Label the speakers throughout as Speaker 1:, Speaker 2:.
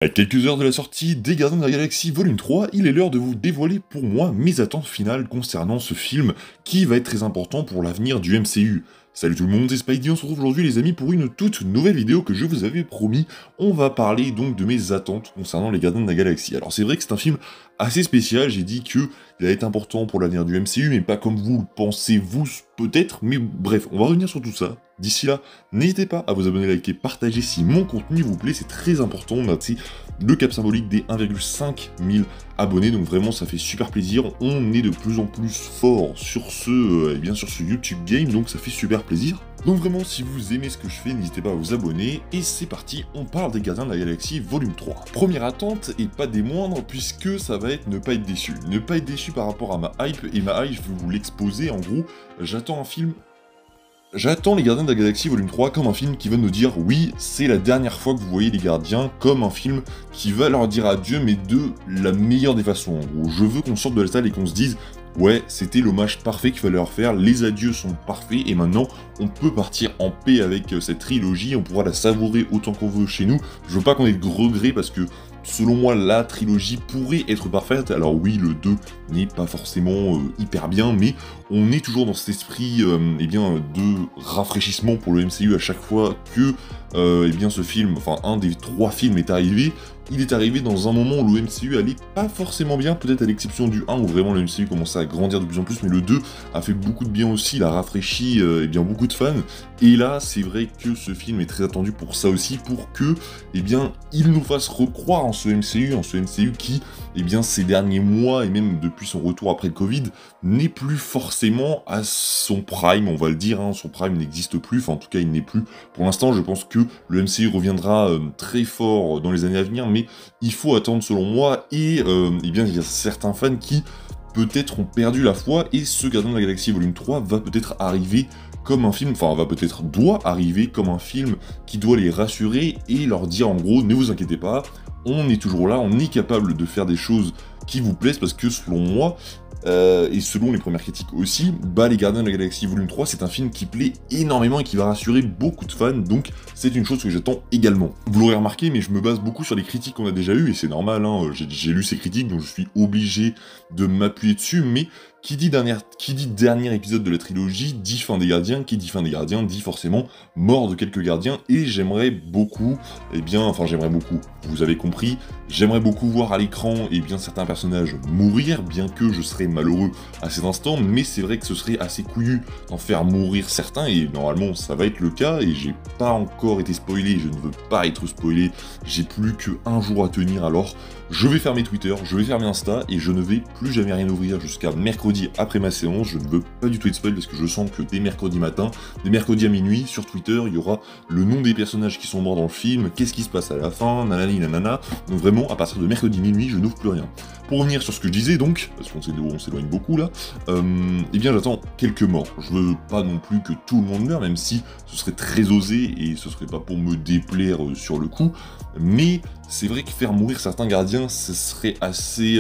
Speaker 1: À quelques heures de la sortie des Gardiens de la Galaxie Volume 3, il est l'heure de vous dévoiler pour moi mes attentes finales concernant ce film qui va être très important pour l'avenir du MCU. Salut tout le monde, c'est Spidey, on se retrouve aujourd'hui les amis pour une toute nouvelle vidéo que je vous avais promis. On va parler donc de mes attentes concernant les Gardiens de la Galaxie. Alors c'est vrai que c'est un film assez spécial, j'ai dit qu'il allait être important pour l'avenir du MCU, mais pas comme vous le pensez vous peut-être, mais bref, on va revenir sur tout ça. D'ici là, n'hésitez pas à vous abonner, liker, partager si mon contenu vous plaît, c'est très important, on a le cap symbolique des 1,5 000 abonnés, donc vraiment ça fait super plaisir, on est de plus en plus fort sur ce YouTube Game, donc ça fait super plaisir. Donc vraiment, si vous aimez ce que je fais, n'hésitez pas à vous abonner, et c'est parti, on parle des Gardiens de la Galaxie Volume 3. Première attente, et pas des moindres, puisque ça va être ne pas être déçu. Ne pas être déçu par rapport à ma hype, et ma hype, je vais vous l'exposer, en gros, J'attends les Gardiens de la Galaxie Volume 3 comme un film qui va nous dire oui, c'est la dernière fois que vous voyez les Gardiens, comme un film qui va leur dire adieu, mais de la meilleure des façons. En gros, je veux qu'on sorte de la salle et qu'on se dise ouais, c'était l'hommage parfait qu'il fallait leur faire, les adieux sont parfaits, et maintenant, on peut partir en paix avec cette trilogie, on pourra la savourer autant qu'on veut chez nous. Je veux pas qu'on ait de regrets, parce que, selon moi, la trilogie pourrait être parfaite. Alors oui, le 2 n'est pas forcément hyper bien, mais on est toujours dans cet esprit de rafraîchissement pour le MCU à chaque fois que ce film, enfin un des 3 films est arrivé. Il est arrivé dans un moment où le MCU allait pas forcément bien, peut-être à l'exception du 1 où vraiment le MCU commençait à grandir de plus en plus, mais le 2 a fait beaucoup de bien aussi, il a rafraîchi beaucoup de fans, et là c'est vrai que ce film est très attendu pour ça aussi, pour que il nous fasse recroire en ce MCU qui, ces derniers mois, et même depuis son retour après le Covid, n'est plus forcément à son prime, on va le dire, son prime n'existe plus, enfin en tout cas il n'est plus, pour l'instant je pense que le MCU reviendra très fort dans les années à venir, mais il faut attendre selon moi, et il y a certains fans qui peut-être ont perdu la foi, et ce Gardien de la Galaxie Volume 3 va peut-être arriver comme un film, doit arriver comme un film qui doit les rassurer et leur dire en gros, ne vous inquiétez pas, on est toujours là, on est capable de faire des choses qui vous plaisent, parce que selon moi, et selon les premières critiques aussi, les Gardiens de la Galaxie Volume 3, c'est un film qui plaît énormément et qui va rassurer beaucoup de fans, donc c'est une chose que j'attends également. Vous l'aurez remarqué, mais je me base beaucoup sur les critiques qu'on a déjà eues, et c'est normal, j'ai lu ces critiques, donc je suis obligé de m'appuyer dessus, mais qui dit dernier épisode de la trilogie, dit fin des Gardiens, qui dit fin des Gardiens, dit forcément mort de quelques Gardiens, et j'aimerais beaucoup, vous avez compris, j'aimerais beaucoup voir à l'écran, certains personnages mourir, bien que je serais malheureux à cet instant, mais c'est vrai que ce serait assez couillu d'en faire mourir certains, et normalement ça va être le cas, et j'ai pas encore été spoilé, je ne veux pas être spoilé, j'ai plus qu'un jour à tenir, alors je vais fermer Twitter, je vais fermer Insta, et je ne vais plus jamais rien ouvrir jusqu'à mercredi après ma séance. Je ne veux pas du tout être spoil, parce que je sens que dès mercredi matin, dès mercredi à minuit, sur Twitter, il y aura le nom des personnages qui sont morts dans le film, qu'est-ce qui se passe à la fin, nanani nanana, donc vraiment, à partir de mercredi minuit, je n'ouvre plus rien. Pour revenir sur ce que je disais donc, parce qu'on s'éloigne beaucoup là, j'attends quelques morts. Je veux pas non plus que tout le monde meure, même si ce serait très osé, et ce serait pas pour me déplaire sur le coup, mais c'est vrai que faire mourir certains gardiens, ce serait assez,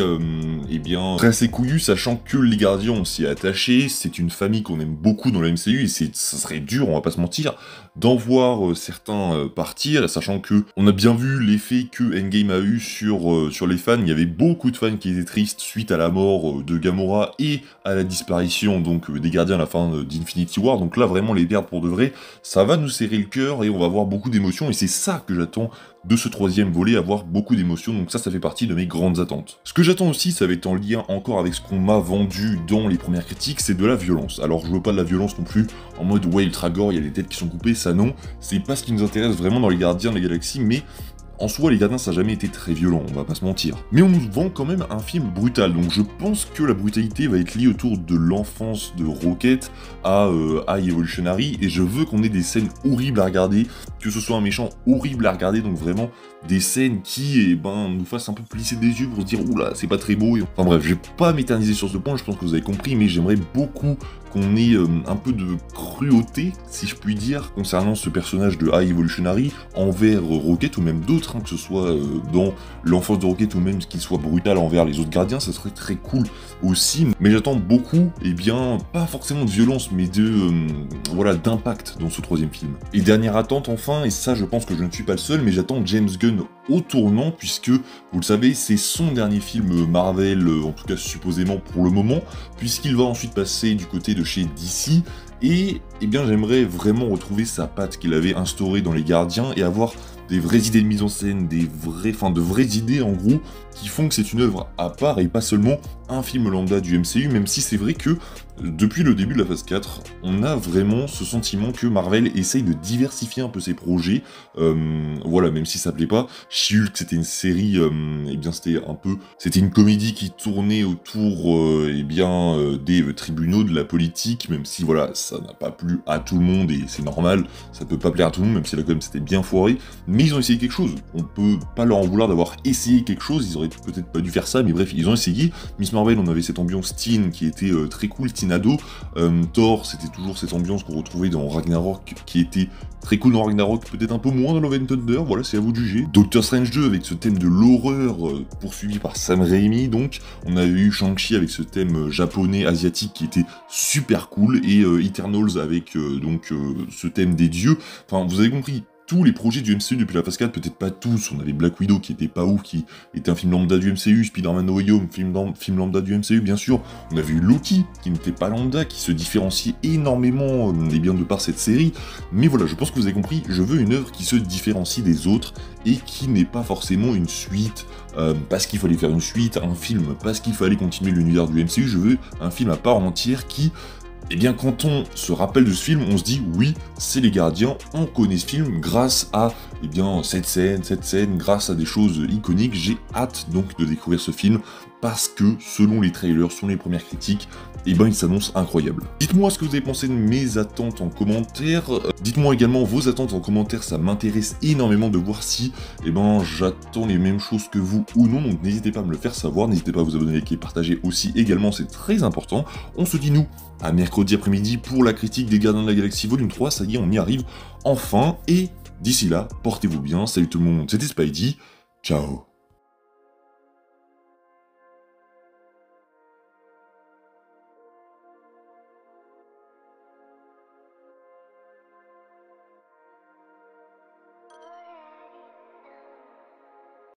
Speaker 1: assez couillu, sachant que les gardiens, on s'y est attaché, c'est une famille qu'on aime beaucoup dans la MCU, et ça serait dur, on va pas se mentir, d'en voir certains partir, sachant que on a bien vu l'effet que Endgame a eu sur les fans. Il y avait beaucoup de fans qui étaient tristes suite à la mort de Gamora et à la disparition donc des gardiens à la fin d'Infinity War, donc là vraiment les perdre pour de vrai, ça va nous serrer le cœur, et on va avoir beaucoup d'émotions, et c'est ça que j'attends de ce 3e volet, avoir beaucoup d'émotions, donc ça fait partie de mes grandes attentes. Ce que j'attends aussi, ça va être en lien encore avec ce qu'on m'a vendu dans les premières critiques, c'est de la violence. Alors je veux pas de la violence non plus en mode ouais ultra gore, il y a des têtes qui sont coupées, ça non, c'est pas ce qui nous intéresse vraiment dans les Gardiens de la Galaxie, mais en soi, les Gardiens, ça n'a jamais été très violent, on va pas se mentir. Mais on nous vend quand même un film brutal, donc je pense que la brutalité va être liée autour de l'enfance de Rocket à High Evolutionary, et je veux qu'on ait des scènes horribles à regarder, que ce soit un méchant horrible à regarder, donc vraiment des scènes qui nous fassent un peu plisser des yeux pour se dire oula, c'est pas très beau, enfin bref, je vais pas m'éterniser sur ce point, je pense que vous avez compris, mais j'aimerais beaucoup qu'on ait un peu de cruauté, si je puis dire, concernant ce personnage de High Evolutionary envers Rocket, ou même d'autres, que ce soit dans l'enfance de Rocket, ou même qu'il soit brutal envers les autres gardiens, ça serait très cool aussi, mais j'attends beaucoup, pas forcément de violence, mais d'impact dans ce 3e film. Et dernière attente enfin, et ça je pense que je ne suis pas le seul, mais j'attends James Gunn au tournant, puisque, vous le savez, c'est son dernier film Marvel, en tout cas supposément pour le moment, puisqu'il va ensuite passer du côté de chez DC, et eh bien j'aimerais vraiment retrouver sa patte qu'il avait instaurée dans Les Gardiens, et avoir des vraies idées de mise en scène, de vraies idées en gros, qui font que c'est une œuvre à part et pas seulement un film lambda du MCU, même si c'est vrai que depuis le début de la phase 4, on a vraiment ce sentiment que Marvel essaye de diversifier un peu ses projets. Voilà, même si ça plaît pas, She-Hulk c'était une série, c'était une comédie qui tournait autour des tribunaux, de la politique, même si voilà, ça n'a pas plu à tout le monde et c'est normal, ça peut pas plaire à tout le monde, même si là quand même c'était bien foiré, mais ils ont essayé quelque chose. On peut pas leur en vouloir d'avoir essayé quelque chose, ils auraient peut-être pas dû faire ça, mais bref, ils ont essayé. Miss Marvel, on avait cette ambiance teen qui était très cool, teen ado. Thor, c'était toujours cette ambiance qu'on retrouvait dans Ragnarok, qui était très cool dans Ragnarok, peut-être un peu moins dans Love and Thunder, voilà, c'est à vous de juger. Doctor Strange 2 avec ce thème de l'horreur, poursuivi par Sam Raimi, donc. On avait eu Shang-Chi avec ce thème japonais, asiatique, qui était super cool, et Eternals avec ce thème des dieux. Enfin, vous avez compris. Tous les projets du MCU depuis la phase 4, peut-être pas tous, on avait Black Widow qui était pas ouf, qui était un film lambda du MCU, Spider-Man No Way Home, film lambda du MCU bien sûr, on avait eu Loki qui n'était pas lambda, qui se différenciait énormément de par cette série, mais voilà, je pense que vous avez compris, je veux une œuvre qui se différencie des autres et qui n'est pas forcément une suite, parce qu'il fallait faire une suite, un film parce qu'il fallait continuer l'univers du MCU, je veux un film à part entière qui... Eh bien, quand on se rappelle de ce film, on se dit, oui, c'est Les Gardiens, on connaît ce film grâce à, cette scène, grâce à des choses iconiques. J'ai hâte donc de découvrir ce film, parce que, selon les trailers, selon les premières critiques, il s'annonce incroyable. Dites-moi ce que vous avez pensé de mes attentes en commentaire. Dites-moi également vos attentes en commentaire, ça m'intéresse énormément de voir si, j'attends les mêmes choses que vous ou non, donc n'hésitez pas à me le faire savoir, n'hésitez pas à vous abonner, liker et partager aussi également, c'est très important. On se dit nous à mercredi après-midi pour la critique des Gardiens de la Galaxie volume 3, ça y est, on y arrive enfin, et d'ici là, portez-vous bien, salut tout le monde, c'était Spidey, ciao.